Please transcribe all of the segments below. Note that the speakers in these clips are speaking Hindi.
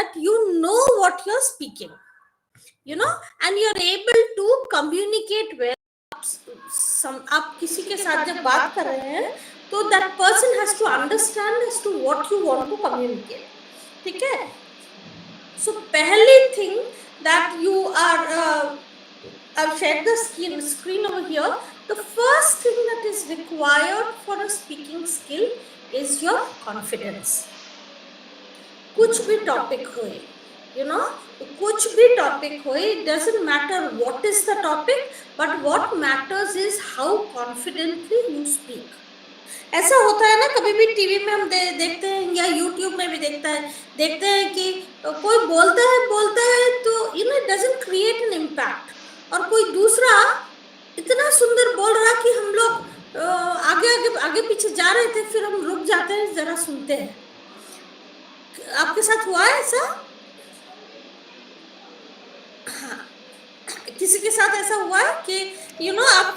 that you know what you're speaking, and you're able to communicate well. आप किसी के साथ जब बात कर रहे हैं तो that person has to understand as to what you want to communicate. ठीक है? So पहली thing that you are I've shared the screen over here. The first thing that is required for a speaking skill is your confidence. कुछ भी topic होए, कुछ भी topic होए, it doesn't matter what is the topic, but what matters is how confidently you speak. ऐसा होता है ना, कभी भी टीवी में हम देखते हैं या यूट्यूब में भी देखते हैं कि कोई बोलता है तो it doesn't create an impact, और कोई दूसरा इतना सुंदर बोल रहा कि हम लोग आगे पीछे जा रहे थे, फिर हम रुक जाते हैं, जरा सुनते हैं. आपके साथ हुआ है ऐसा? हाँ, किसी के साथ ऐसा हुआ है कि आप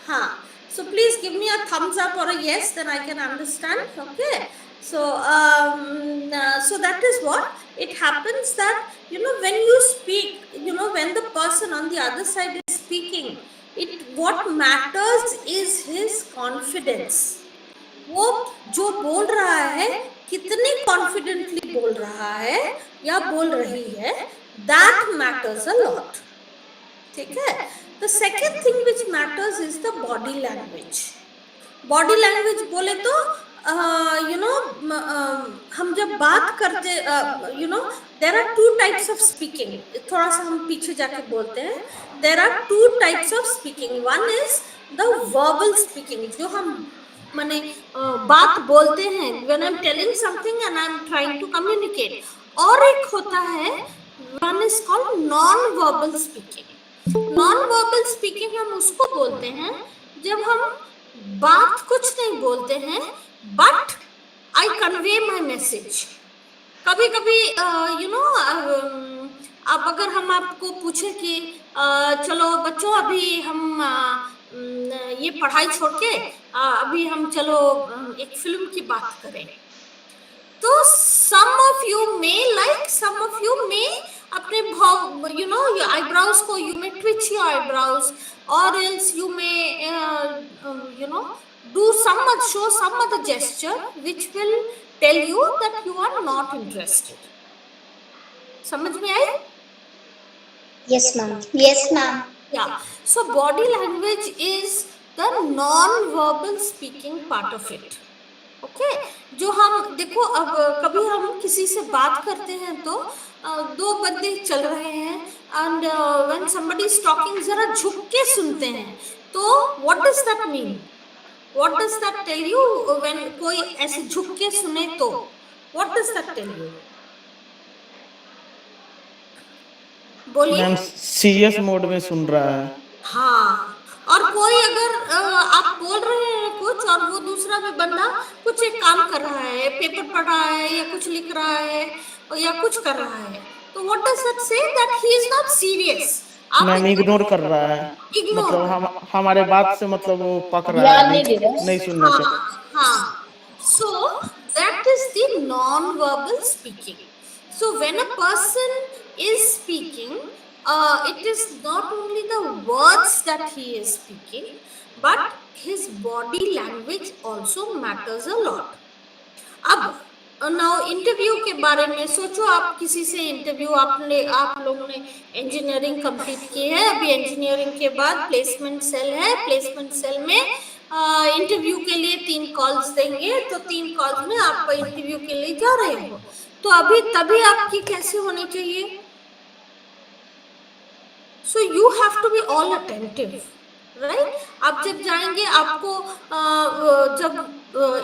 हाँ, so please give me a thumbs up or a yes, then I can understand. Okay, so so that is what it happens, that when you speak, when the person on the other side is speaking, what matters is his confidence. वो जो बोल रहा है कितनी कॉन्फिडेंटली बोल रहा है या बोल रही है, that matters a lot. ठीक है? The second thing which matters is the body language. Body language बोले तो हम जब बात करते there are two types of speaking. थोड़ा सा हम पीछे जाके बोलते हैं. There are two types of speaking. One is the verbal speaking, जो हम माने बात बोलते हैं, when I'm telling something and I'm trying to communicate. और एक होता है, one is called non-verbal speaking. Non-verbal speaking हम उसको बोलते हैं जब हम बात कुछ नहीं बोलते हैं, but I convey my message. कभी-कभी अब अगर हम आपको पूछे कि चलो बच्चों, अभी हम ये पढ़ाई छोड़ के अभी हम चलो एक फिल्म की बात करें, तो some of you may like, some of you may अपने भाव, your eyebrows को you may twitch your eyebrows, or else you may do show some other gesture which will tell you that you are not interested. समझ में आई? Yes, ma'am. Yes, ma'am. Yeah. So body language is the non-verbal speaking part of it. Okay? जो हम देखो, अब कभी हम किसी से बात करते हैं तो दो बंदे चल रहे हैं, and when somebody is talking जरा झुक के सुनते हैं, तो what does that mean? What does that tell you? When कोई ऐसे झुक के सुने तो what does that tell you? Ma'am serious mode में सुन रहा है. हाँ, और कोई अगर आप बोल रहे हैं कुछ और वो दूसरा भी बंदा कुछ एक काम कर रहा है, पेपर पढ़ रहा है या कुछ लिख रहा है या कुछ कर रहा है, तो व्हाट डज दैट से? That he is not serious. Ma'am ignore कर रहा है, मतलब हम हमारे बात से मतलब वो पक रहा है, नहीं सुनना चाहिए. हाँ, so that is the non-verbal speaking. So when a person is speaking, it is not only the words that he is speaking, but his body language also matters a lot. अब नाउ इंटरव्यू के बारे में सोचो, आप किसी से इंटरव्यू, आप लोगों ने इंजीनियरिंग कंप्लीट की है, अभी इंजीनियरिंग के बाद प्लेसमेंट सेल है, प्लेसमेंट सेल में इंटरव्यू के लिए 3 कॉल्स देंगे, तो 3 कॉल्स में आप इंटरव्यू के लिए जा रहे हो, तो अभी तभी आपकी कैसे होनी चाहिए? So you have to be all attentive, right? आप जब जाएंगे, आपको जब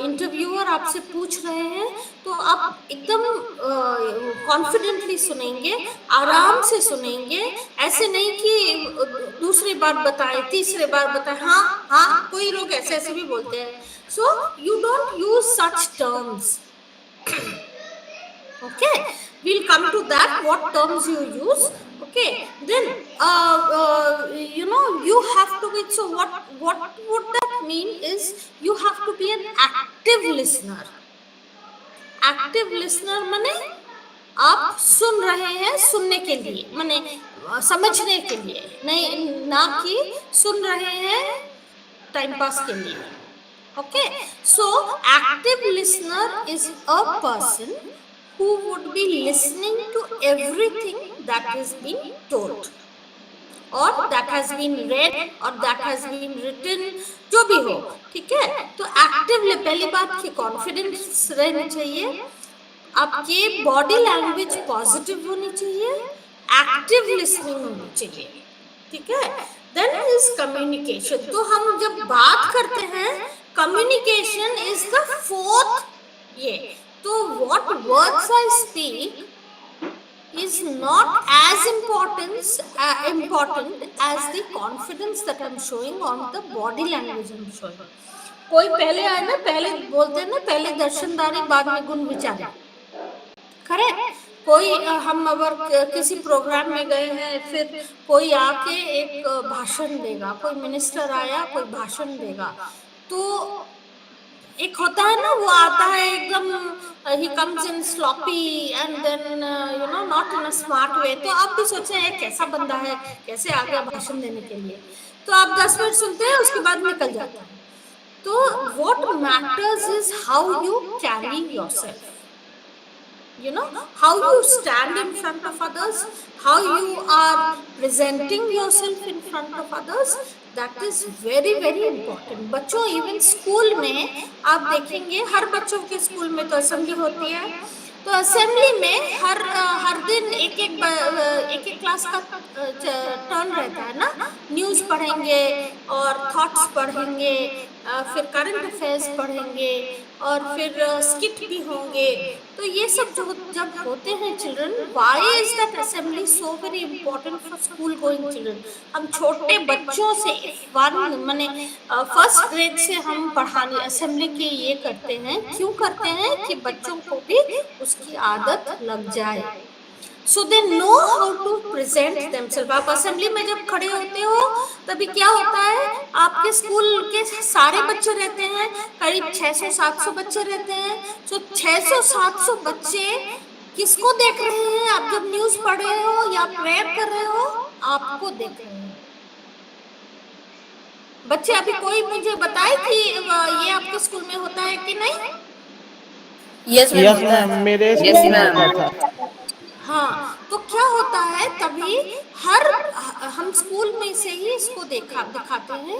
इंटरव्यूअर आपसे पूछ रहे हैं तो आप एकदम कॉन्फिडेंटली सुनेंगे, आराम से सुनेंगे, ऐसे नहीं कि दूसरी बार बताए, तीसरे बार बताए. हाँ, कोई लोग ऐसे भी बोलते हैं. So you don't use such terms. Okay, we'll come to that, what terms you use. Okay, then you have to be, so what would that mean is you have to be an active listener. Active listener माने आप सुन रहे हैं सुनने के लिए, माने समझने के लिए, नहीं ना कि सुन रहे हैं टाइम पास के लिए। Okay, so active listener is a person who would be listening to everything that is being told or that has been read or that has been written, जो भी हो, ठीक है। तो एक्टिव, पहली बात की कॉन्फिडेंस रहनी चाहिए, आपकी बॉडी लैंग्वेज पॉजिटिव होनी चाहिए, एक्टिव लिसनिंग होनी चाहिए, ठीक है। Then is communication. तो हम जब बात करते हैं, कम्युनिकेशन इज द फोर्थ ये। तो what words I speak is not as important as the confidence that I'm showing on the body language I'm showing. कोई पहले आए ना, पहले बोलते हैं ना, पहले दर्शनदारी बाद में गुण विचारे, करेक्ट। कोई हम अगर किसी प्रोग्राम में गए हैं, फिर कोई आके एक भाषण देगा, कोई मिनिस्टर आया कोई भाषण देगा, तो एक होता है ना, वो आता है एकदम, he comes in sloppy and then not in a smart way। तो आप भी सोचे हैं कैसा बंदा है, कैसे आ गया भाषण देने के लिए, तो आप 10 मिनट सुनते हैं, उसके बाद निकल जाते हैं। तो what matters is how you carry yourself, how you stand in front of others, how you are presenting yourself in front of others, that is very very important। बच्चों, इवन स्कूल में आप देखेंगे, हर बच्चों के स्कूल में तो असेंबली होती है, तो असेंबली में हर दिन एक एक क्लास का टर्न रहता है ना, न्यूज़ पढ़ेंगे और थॉट्स पढ़ेंगे, फिर करंट अफेयर्स पढ़ेंगे, और फिर स्किट भी होंगे। तो ये सब जब होते हैं children, why is that assembly so very important for school going children. हम छोटे बच्चों से माने फर्स्ट ग्रेड से हम पढ़ाने असेंबली के ये करते हैं, क्यों करते हैं कि बच्चों को भी उसकी आदत लग जाए, so they know how to present themselves। आप असेंबली में जब खड़े होते हो, तभी क्या होता है, आपके स्कूल के सारे बच्चे रहते हैं, करीब 600-700 बच्चे रहते हैं। तो 600-700 बच्चे किसको देख रहे हैं? आप जब न्यूज़ पढ़ रहे हो या प्रेयर कर रहे हो, आपको देख रहे हैं बच्चे। अभी कोई मुझे बताए कि ये आपके स्कूल में होता है कि नहीं? यस मैम, मेरे स्कूल में होता था। हाँ, तो क्या होता है, तभी हम स्कूल में से ही इसको दिखाते हैं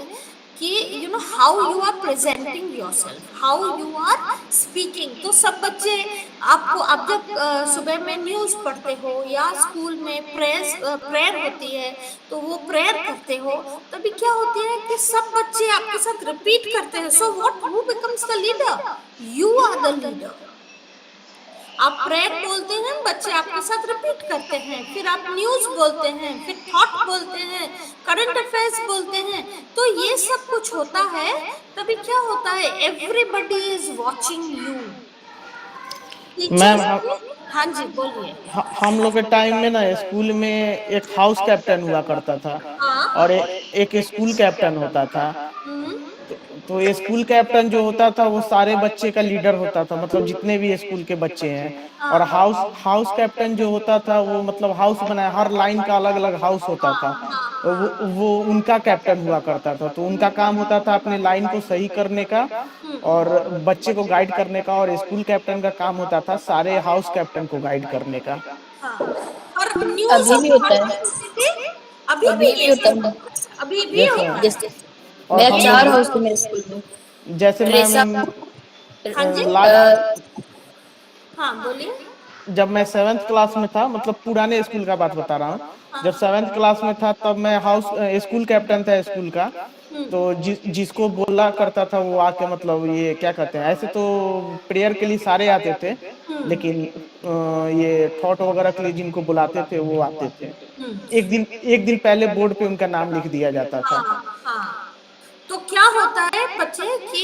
कि how you are presenting yourself, how you are speaking. तो सब बच्चे आपको, आप जब सुबह में न्यूज़ पढ़ते हो या स्कूल में प्रेयर होती है, तो वो प्रेयर करते हो, तभी क्या होती है कि सब बच्चे आपके साथ रिपीट करते हैं। So what, who becomes the leader? You are the leader. आप प्रेयर बोलते हैं, बच्चे आपके साथ रिपीट करते हैं, फिर आप न्यूज़ बोलते हैं, फिर थॉट बोलते हैं, करंट अफेयर्स बोलते हैं। तो ये सब कुछ होता है, तभी क्या होता है, everybody is watching you. Ma'am, हाँ जी, बोलिए। हम लोग के टाइम में ना स्कूल में एक हाउस कैप्टन हुआ करता था, और एक स्कूल कैप्टन होता था। तो ये स्कूल कैप्टन जो होता था, वो सारे बच्चे का लीडर होता था, मतलब जितने भी स्कूल के बच्चे हैं। और हाउस कैप्टन जो होता था, वो मतलब हाउस बनाया, हर लाइन का अलग अलग हाउस होता था, तो वो उनका कैप्टन हुआ करता था। तो उनका काम होता था अपने लाइन को सही करने का और बच्चे को गाइड करने का, और स्कूल कैप्टन का काम होता था सारे हाउस कैप्टन को गाइड करने का। और न्यूज़ अभी भी होता है, अभी भी होता है, अभी भी होता है। जैसे मैं 4 हाउस थे मेरे स्कूल में। जैसे मैम, हाँ बोलिए। जब मैं 7th क्लास में था, मतलब पुराने स्कूल का बात बता रहा हूँ, जब 7th क्लास में था, तब मैं स्कूल कैप्टन था स्कूल का। तो जिसको बोला करता था, वो आके मतलब ये क्या कहते हैं, ऐसे तो प्रेयर के लिए सारे आते थे, लेकिन ये थॉट वगैरह के लिए जिनको बुलाते थे वो आते थे। एक दिन पहले बोर्ड पे उनका नाम लिख दिया जाता था। हाँ, तो क्या होता है बच्चे कि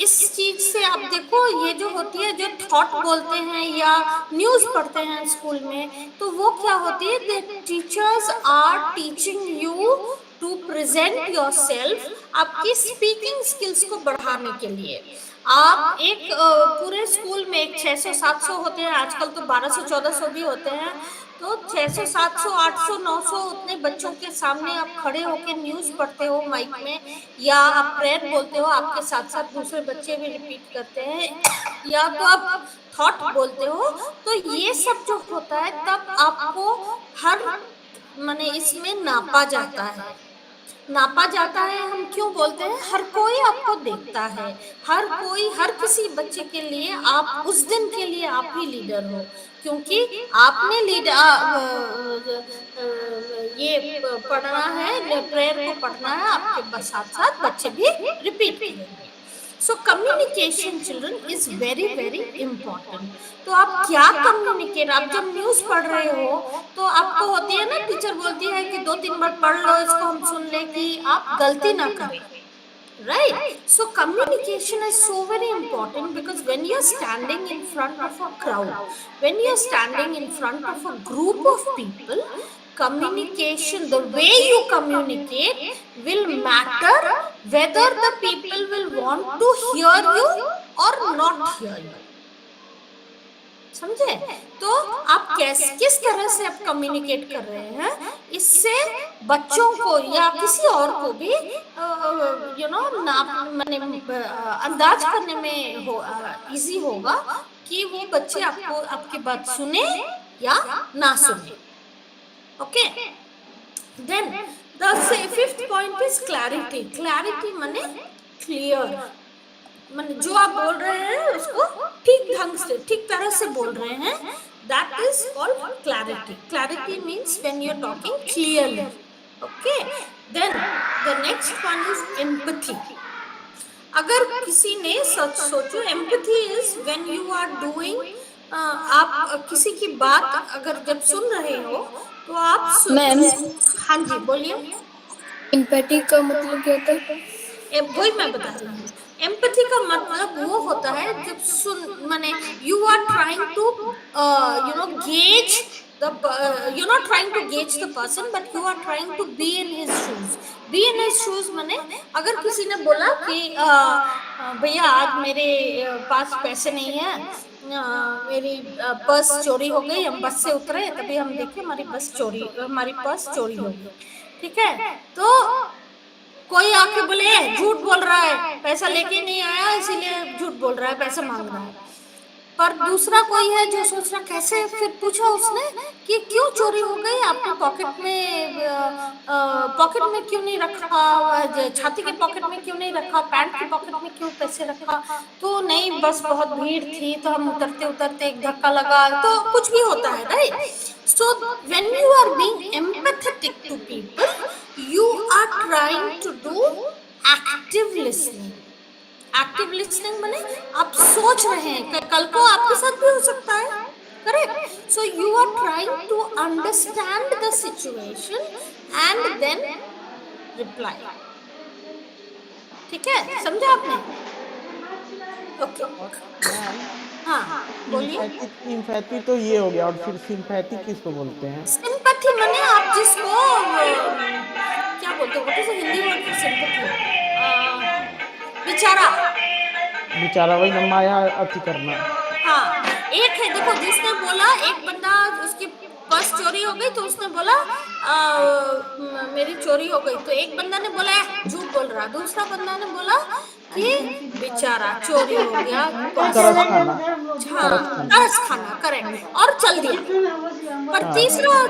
इस चीज से आप देखो, ये जो होती है, जो थॉट बोलते हैं या न्यूज़ पढ़ते हैं स्कूल में, तो वो क्या होती है, the teachers are teaching you to present yourself, आपकी स्पीकिंग स्किल्स को बढ़ाने के लिए। आप एक पूरे स्कूल में एक 600-700 होते हैं, आजकल तो 1200-1400 भी होते हैं, तो 600-700-800-900 उतने बच्चों के सामने आप खड़े होकर न्यूज पढ़ते हो माइक में, या आप प्रेयर बोलते हो, आपके साथ साथ दूसरे बच्चे भी रिपीट करते हैं, या तो आप थॉट बोलते हो, तो ये सब जो होता है तब आपको हर माने इसमें नापा जाता है। नापा जाता है, हम क्यों बोलते हैं, हर कोई आपको देखता है, हर कोई, हर किसी बच्चे के लिए आप उस दिन के लिए आप ही लीडर हो, क्योंकि आपने ये पढ़ना है, प्रेयर को पढ़ना है, आपके साथ साथ बच्चे भी रिपीट करेंगे। So communication children is very very important. तो आप क्या कम्युनिकेट, आप जब न्यूज पढ़ रहे हो तो आपको होती है ना, टीचर बोलती है कि 2-3 बार पढ़ लो इसको, हम सुन ले कि आप गलती ना करें, right? So communication is so very important, because when you're standing in front of a crowd, when you're standing in front of a group of people, communication, the way you communicate will matter whether the people will want to hear you or not hear you. समझे? तो आप किस तरह से आप कम्युनिकेट कर रहे हैं, इससे बच्चों को या किसी और को भी माने अंदाज करने में इजी होगा कि वो बच्चे आपको, आपकी बात सुने या ना सुने। Okay, then the fifth point is clarity. Clarity माने क्लियर, माने जो आप बोल रहे हैं उसको ठीक ढंग से, ठीक तरह से बोल रहे हैं, that is called clarity. Clarity means when you're talking clearly. Okay, then the next one is empathy. अगर किसी ने सोचो, empathy is when you are doing, आप किसी की बात अगर जब सुन रहे हो तो आप मैम, हाँ जी बोलिए। एम्पैथी का मतलब क्या होता है? वही मैं बता रही हूँ। एम्पैथी का मतलब वो होता है जब सुन, माने you are trying to gauge the, you not trying to gauge the person, but you are trying to be in his shoes. Be in his shoes माने अगर किसी ने बोला कि भैया आज मेरे पास पैसे नहीं है, मेरी पर्स चोरी हो गई, हम बस से उतरे तभी हम देखे हमारी पर्स चोरी हो गई, ठीक है, तो कोई आके बोले झूठ बोल रहा है, पैसा लेके नहीं आया इसीलिए झूठ बोल रहा है, पैसा मांग रहा है। पर दूसरा कोई है जो सोच रहा, कैसे, फिर पूछा उसने कि क्यों चोरी हो गई, आपने पॉकेट में क्यों नहीं रखा, छाती के पॉकेट में क्यों नहीं रखा, पैंट के पॉकेट में क्यों पैसे रखा, तो नहीं बस बहुत भीड़ थी तो हम उतरते उतरते एक धक्का लगा, तो कुछ भी होता है, right? So when you are being empathetic to people, you are trying to do active listening. Active listening माने आप सोच रहे हैं, कल को आपके साथ भी हो सकता है, correct? So you are trying to understand the situation and then reply. ठीक है, समझा आपने? ओके, हाँ बोलिए। सिंपैथी तो ये हो गया, और फिर सिंपैथी किसको बोलते हैं? सिंपैथी माने आप जिसको क्या बोलते हो, हिंदी वर्ड में सिंपैथी, बेचारा वही ना, माया अति करना। हाँ, एक है, देखो जिसने बोला, एक बंदा उसकी पर्स चोरी हो गई तो उसने बोला मेरी चोरी हो गई, तो एक बंदा ने बोला झूठ बोल रहा, दूसरा बंदा ने बोला कि बेचारा चोरी हो गया, तरस खाना, करेक्ट, और चल दिया। पर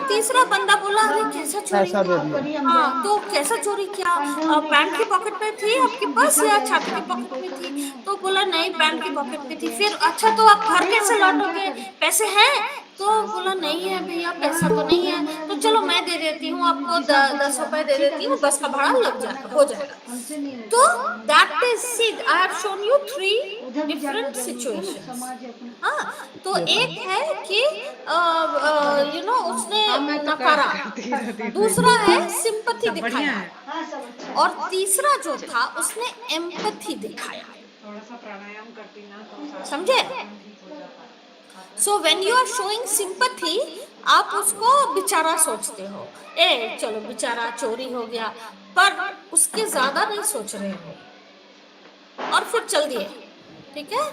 तीसरा बंदा बोला अरे कैसा चोरी किया, हाँ तो कैसा चोरी किया, पैंट की पॉकेट में थी आपके पास या छाती की पॉकेट में थी, तो बोला नहीं पैंट की पॉकेट में थी। फिर अच्छा तो आप घर कैसे लौटोगे, पैसे हैं, तो बोला नहीं है भैया पैसा तो नहीं है, तो चलो मैं दे देती हूँ आपको 10 रुपए दे देती हूँ, बस का भाड़ा हो जाएगा। तो that is it, I have shown you 3 different situations. हाँ, तो एक है कि उसने नकारा, दूसरा है सिंपैथी दिखाया, और तीसरा जो था उसने एम्पैथी दिखाया। समझे? So when you are showing sympathy, आप उसको बेचारा सोचते हो, चलो बेचारा चोरी हो गया, पर उसके ज्यादा नहीं सोच रहे हो और फिर चल दिए, ठीक है।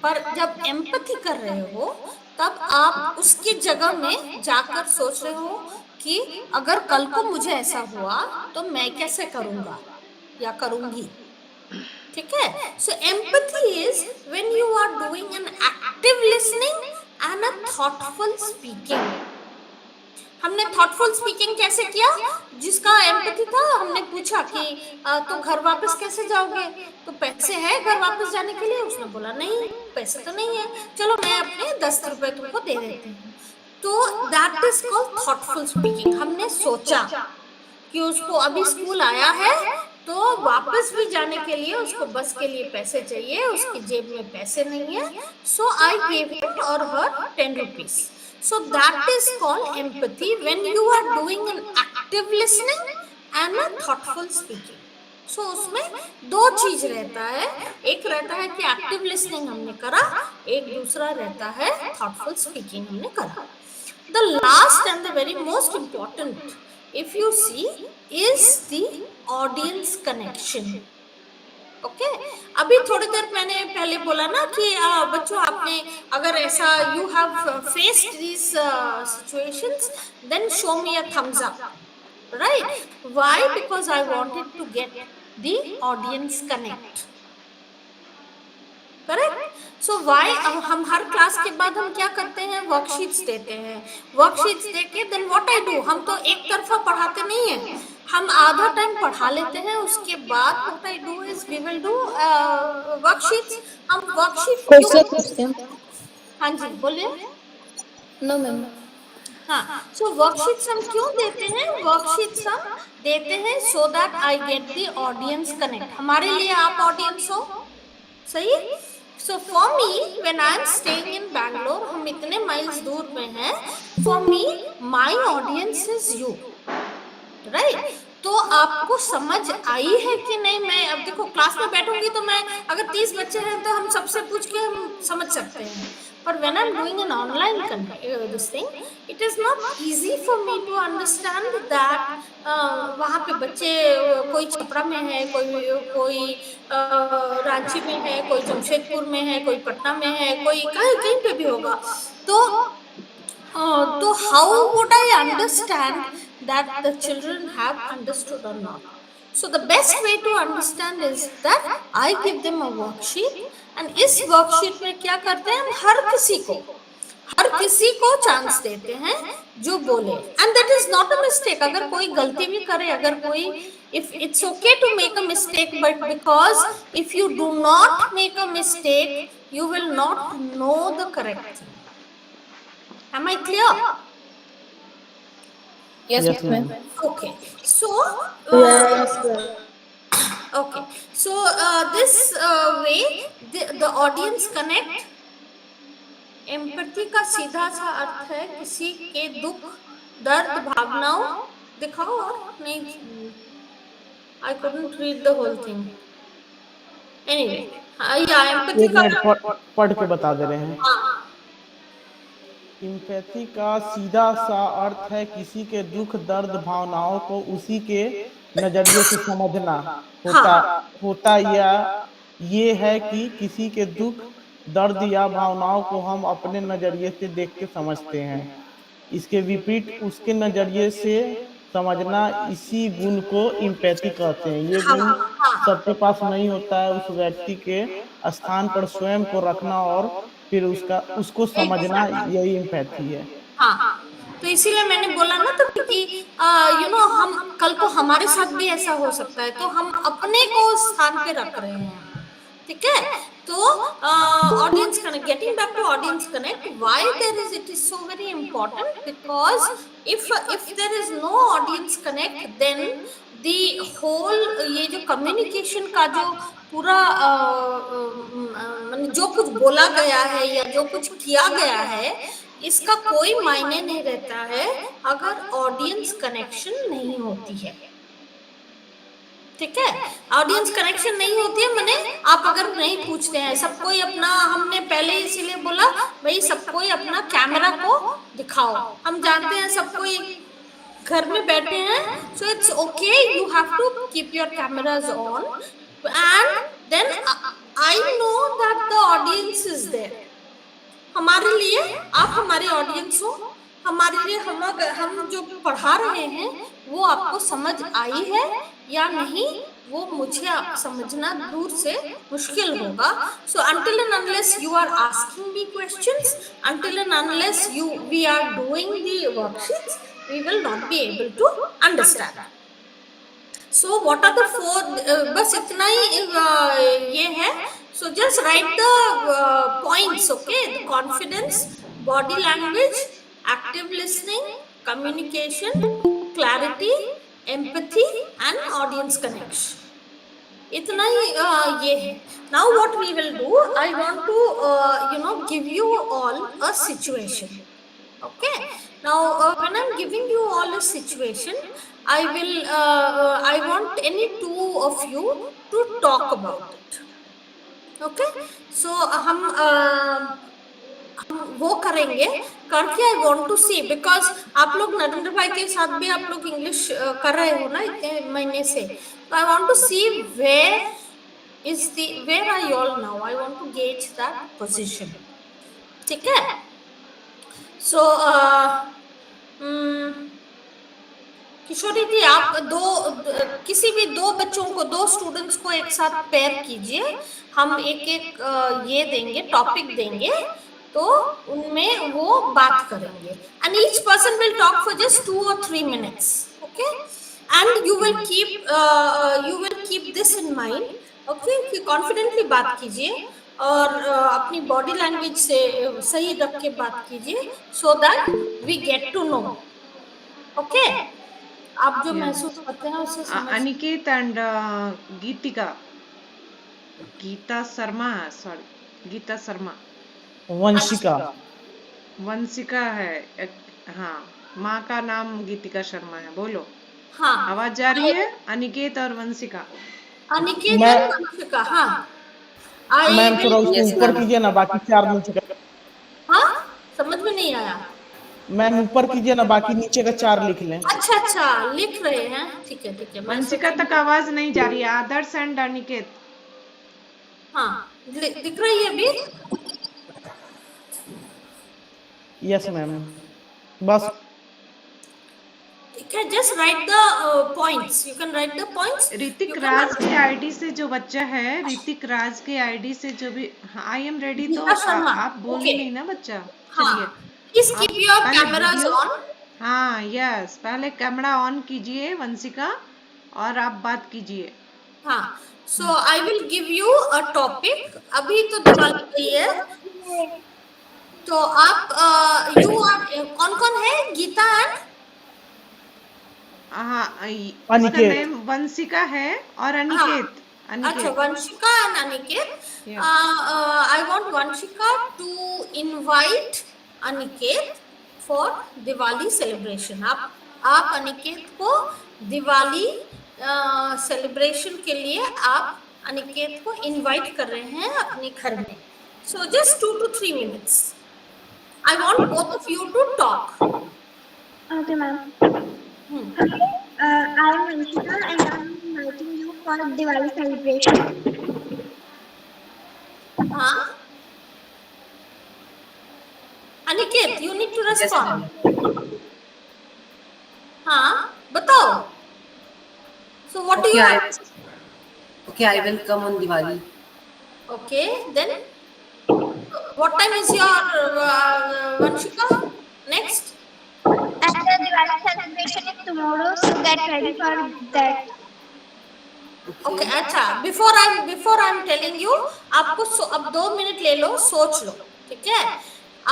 पर जब एम्पैथी कर रहे हो तब आप उसकी जगह में जाकर सोच रहे हो कि अगर कल को मुझे ऐसा हुआ तो मैं कैसे करूंगा या करूंगी, ठीक है। So empathy is when you are doing an active listening and a thoughtful speaking. हमने थॉटफुल स्पीकिंग कैसे किया, जिसका एम्पैथी था, हमने पूछा कि तो घर वापस कैसे जाओगे, तो पैसे है घर वापस जाने के लिए, उसने बोला नहीं पैसे तो नहीं है, चलो मैं अपने 10 रुपए तुमको दे देती हूँ। तो that is called thoughtful speaking. हमने सोचा कि उसको अभी स्कूल आया है तो वापस भी जाने के लिए उसको बस के लिए पैसे चाहिए, उसकी जेब में पैसे नहीं है, सो आई गेव हिम और हर 10 rupees. So that is called empathy when you are doing an active listening and a thoughtful speaking. So उसमें दो चीज रहता है, एक रहता है कि एक्टिव लिसनिंग हमने करा, एक दूसरा रहता है थॉटफुल स्पीकिंग हमने करा। The last and the very most important, if you see, is the audience connection. Okay अभी थोड़ी देर मैंने पहले बोला ना कि बच्चों आपने अगर ऐसा you have faced this situations then show me a thumbs up, right? Why? Because I wanted to get the audience connect, correct. So why हम हर क्लास के बाद हम क्या करते हैं, वर्कशीट्स देते हैं, वर्कशीट्स देके देन व्हाट आई डू, हम तो एक तरफा पढ़ाते नहीं है, हम आधा टाइम पढ़ा लेते हैं, उसके बाद what I do is we will do worksheets. हम वर्कशीट क्वेश्चन। हाँ जी बोलिए। No ma'am. हाँ, सो वर्कशीट्स हम क्यों देते हैं, वर्कशीट्स हम देते हैं so that I get the audience connect. हमारे लिए आप ऑडियंस हो, सही। So for me when I am staying in Bangalore, हम इतने माइल्स दूर पे हैं, for me my audience is you, right? तो आपको समझ आई है कि नहीं? मैं अब देखो क्लास में बैठूंगी तो मैं अगर 30 बच्चे हैं तो हम सबसे पूछ के हम समझ सकते हैं, पर when I am doing an online this thing, it is not easy for me to understand that वहां पे बच्चे कोई छपरा में है, कोई रांची में है, कोई जमशेदपुर में है, कोई पटना में है, कोई कहीं कहीं पे भी होगा। तो how would I understand that the children have understood or not? So the best way to understand is that I give them a worksheet, and इस worksheet में क्या करते हैं, हम हर किसी को चांस देते हैं जो बोले, and that is not a mistake। अगर कोई गलती भी करे, अगर कोई, if it's okay to make a mistake, but because if you do not make a mistake, you will not know the correct thing. Am I clear? Yes, Yes, ma'am. ma'am. Okay. So, Yes, ma'am. okay. So, this way, the audience connect. Empathy का सीधा सा अर्थ है किसी के दुख, दर्द, भावनाओं, दिखाओ और नहीं, I couldn't read the whole thing. Anyway, या एम्पैथी एक का मिनट पढ़ के बता दे रहे हैं। हाँ, इम्पैथी का सीधा सा अर्थ है किसी के दुख, दर्द, भावनाओं को उसी के नजरिए से समझना। होता या ये है कि किसी के दुख, दर्द या भावनाओं को हम अपने नजरिए से देख के समझते हैं। इसके विपरीत उसके नजरिए से समझना, इसी गुण को इम्पैथी कहते हैं। ये गुण सबके पास नहीं होता है। उस व्यक्ति के स्थान पर स्वयं को रखना और फिर उसको समझना, यही इम्पैथी है। हाँ, तो इसीलिए मैंने बोला ना तो कि हम कल को हमारे साथ भी ऐसा हो सकता है, तो हम अपने को स्थान पे रख रहे हैं, ठीक है। तो audience connect, getting back to audience connect, why there is, it is so very important, because if there is no audience connect then the whole, ये जो कम्युनिकेशन का जो पूरा जो कुछ बोला गया है या जो कुछ किया गया है, इसका कोई मायने नहीं रहता है अगर ऑडियंस कनेक्शन नहीं होती है, ठीक है। ऑडियंस कनेक्शन नहीं होती है माने आप अगर नहीं पूछते हैं, सब कोई अपना, हमने पहले इसीलिए बोला भाई सब कोई अपना कैमरा को दिखाओ, हम जानते हैं सब कोई घर में बैठे हैं, so it's okay, you have to keep your cameras on, and then I know that the audience is there. हमारे लिए आप हमारे ऑडियंस हो, हमारे लिए हम जो पढ़ा रहे हैं वो आपको समझ आई है या नहीं, वो मुझे आप समझना दूर से मुश्किल होगा. So until and unless you are asking me questions, until and unless we are doing the worksheets, we will not be able to understand. So what are the four, बस इतना ही ये है. So just write the points, okay? The confidence, body language, active listening, communication, clarity, empathy and audience connection. इतना ही ये है. Now what we will do, I want to give you all a situation. Okay, now when I'm giving you all a situation, I want any two of you to talk about it. Okay, so हम वो करेंगे करके. I want to see, because आप लोग नरेंद्र भाई के साथ भी आप लोग इंग्लिश कर रहे हो ना इतने महीने से, तो I want to see where are you all now. I want to gauge that position. ठीक है. So किशोरी जी, आप किसी भी दो बच्चों को, दो स्टूडेंट्स को एक साथ पेयर कीजिए. हम एक ये देंगे, टॉपिक देंगे, तो उनमें वो बात करेंगे. And each person will talk for just 2 or 3 minutes. Okay, and you will keep this in mind. Okay, कि कॉन्फिडेंटली बात कीजिए और अपनी बॉडी लैंग्वेज से सही रख के बात कीजिए, so that we get to know. Okay, आप जो महसूस करते हैं उससे समझ. अनिकेत एंड गीता शर्मा वंशिका है. हाँ, माँ का नाम गीतिका शर्मा है. बोलो. हाँ, आवाज जा रही है? अनिकेत और वंशिका. अनिकेत और वंशिका. हाँ मैम, थोड़ा उसको ऊपर कीजिए ना, बाकी 4 नीचे का. हाँ, समझ में नहीं आया. मैम ऊपर कीजिए ना, बाकी नीचे का 4 लिख लें. अच्छा, लिख रहे हैं. ठीक है. वंशिका तक आवाज नहीं जा रही है. आदर्श एंड अनिकेत. हाँ, दिख रही है अभी. यस मैम, बस. ठीक है, just write the points. You can write the points. Hrithik Raj के आईडी से जो बच्चा है, ऋतिक राज के आईडी से जो भी, आई एम रेडी. तो आप बोलिए नहीं ना बच्चा. चलिए, please keep your cameras on. हाँ, यस, पहले कैमरा ऑन कीजिए वंशिका और आप बात कीजिए. हाँ, so I will give you a topic. अभी तो दिवाली गई है, तो आप कौन है? गीता एंड अनिकेत. वंशिका है और अनिकेत. अच्छा, Vanshika and Aniket. I want Vanshika to invite Aniket for Diwali celebration. आप अनिकेत को दिवाली सेलिब्रेशन के लिए आप अनिकेत को इनवाइट कर रहे हैं अपने घर में. So just 2 to 3 minutes. I want both of you to talk. Okay, ma'am. I am Vanshika and I am inviting you for Diwali celebration. हाँ, Aniket, you need to respond. हाँ, बताओ. So what do you? Okay, I will come on Diwali. Okay, then what time is your Vanshika? Next. After Diwali celebration is tomorrow, so get ready for that. Okay, अच्छा. Before I'm telling you, आपको अब 2 मिनट ले लो, सोच लो. ठीक है.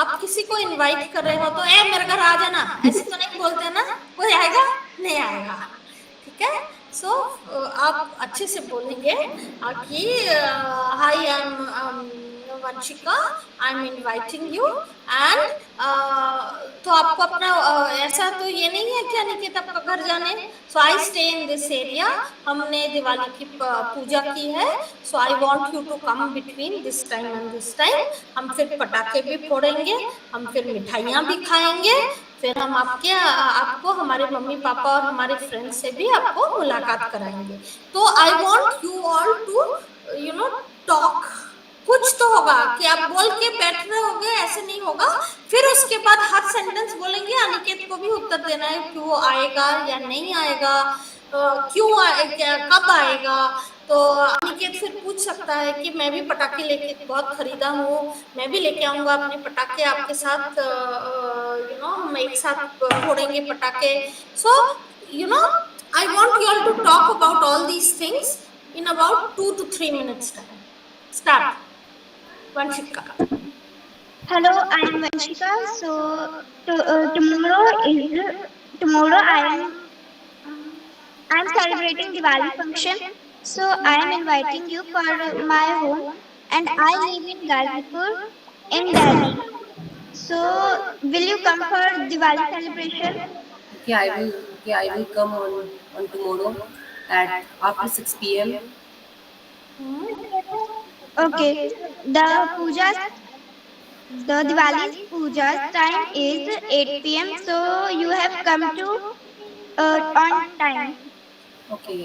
आप किसी को इनवाइट कर रहे हो तो मेरे घर आ जाना, ऐसे तो नहीं बोलते ना. कोई आएगा? नहीं आएगा. ठीक है. सो आप अच्छे से बोलेंगे कि hi, I am Vanshika, I am inviting you and. तो आपको अपना ऐसा तो ये नहीं है कि अनिकेत आपका घर जाने. So I stay in this area. हमने दिवाली की पूजा की है. So I want you to come between this time and this time. हम फिर पटाखे भी फोड़ेंगे, हम फिर मिठाइयाँ भी खाएंगे, फिर हम आपको हमारे मम्मी पापा और हमारे फ्रेंड्स से भी आपको मुलाकात कराएंगे. तो I want you all to you know talk, कुछ तो होगा कि आप बोल के बैठ रहे होगे, ऐसे नहीं होगा। फिर उसके बाद हर सेंटेंस बोलेंगे, अनिकेत को भी उत्तर देना है कि वो आएगा या नहीं आएगा, क्यों आएगा, कब आएगा। तो अनिकेत फिर पूछ सकता है कि मैं भी पटाखे लेके बहुत खरीदा हूँ, मैं भी लेके आऊंगा अपने पटाखे आपके साथ, हम एक साथ फोड़ेंगे पटाखे। So you know I want you all to talk about all these things in about 2 to 3 minutes time. Start. Vanshika. Hello, I am Vanshika. So tomorrow I am celebrating Diwali function. So I am inviting you for my home, and I live in Gazipur in Delhi. So will you come for Diwali celebration? Okay, I will come on tomorrow at after 6 p.m. Okay. The Diwali puja time is 8 p.m. So you have come to on time. Okay,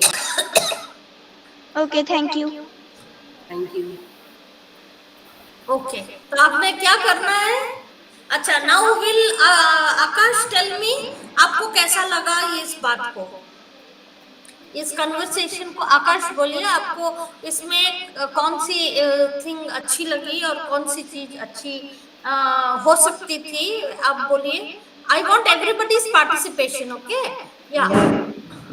Okay, thank you. thank you. Okay. तो आपने क्या करना है? अच्छा, now will Akash tell me आपको कैसा लगा ये इस बात को, इस कन्वर्सेशन को। आकाश बोलिए, आपको इसमें कौन सी थिंग अच्छी लगी और कौन सी चीज अच्छी हो सकती थी, आप बोलिए। I want everybody's participation. Okay या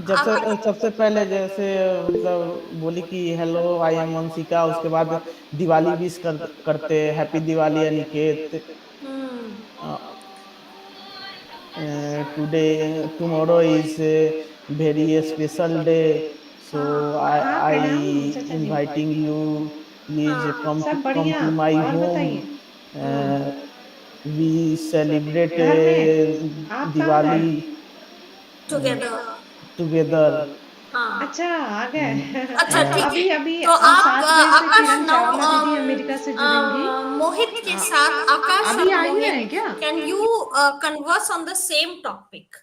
जब से सबसे पहले जैसे मतलब बोली कि हेलो आई एम वंशिका, उसके बाद दिवाली विश करते, happy Diwali Aniket, today tomorrow is very special day, so हाँ आई मैडम, चाचा जी इनवाइटिंग यू, प्लीज सब कम बढ़िया। टू माय और होम, बताइए वी सेलिब्रेट घर में आप कहाँ दिवाली गए? टुगेदर। टुगेदर। हाँ, अच्छा, आ गए। अच्छा ठीक है। अभी अभी तो आप 7 बजे से आकाश किरण नाउ चावला दीदी अमेरिका से जुड़ेंगी। मोहित के साथ, आकाश अभी और आई मोहित, हैं क्या? Can you converse on the same topic?